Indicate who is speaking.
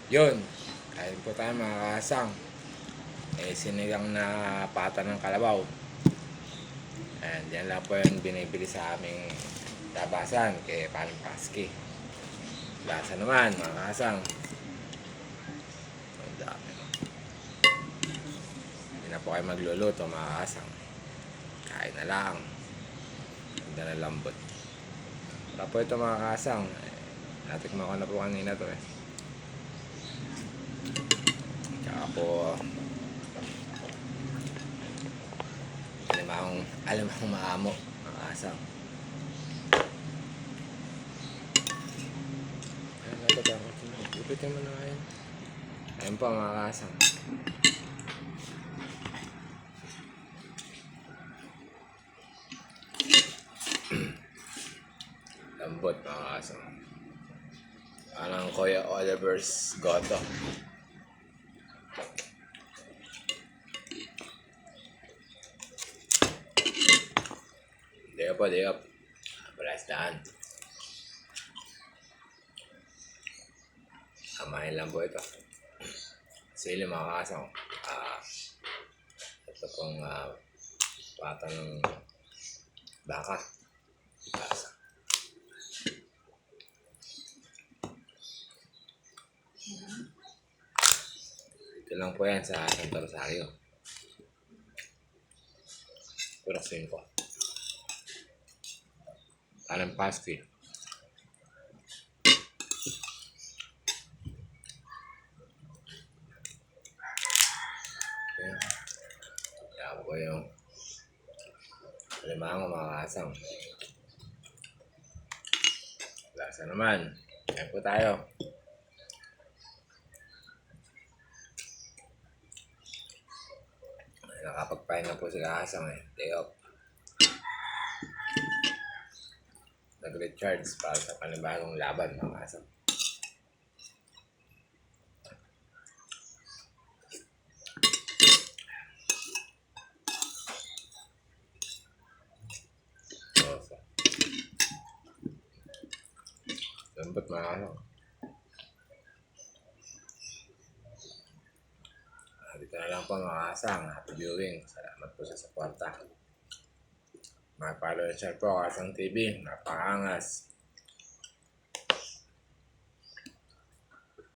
Speaker 1: Yun, kain po tayo mga kasang. Sinigang na pata ng kalabaw. And yan lang po yung binibili sa aming labasan kay Paring Paski. Lasa naman mga kasang. Ang dami. Hindi na po kayo magluluto mga kasang. Kain na lang. Ganda na lambot. Wala po ito mga kasang. Natikman ko na po kanina to eh. Tsaka po alam akong maamo mga kasang. Ayun na ba ako? Ipitin mo na ngayon. Ayun po mga kasang. Lambot mga kasang. Parang Kuya Oliver's Goto. Di up. Palasdaan. Kamain lang po ito. Sili mga kasang. Ito pong pata ng baka. Lasa. Ito lang po yan sa Santo Rosario. Kurasin ko. Parang pasty. Okay. Kaya po yung limango mga kasang. Lasa naman. Kaya po tayo. Nakapagpahinga po sila kasang eh. Day off. Nag-recharge para sa panibagong laban mga kasang. Lambot mga kasang. Dito na lang po mga kasang. Happy viewing. Salamat po sa suporta. Mga follow and share po Kasang TV. Napakangas.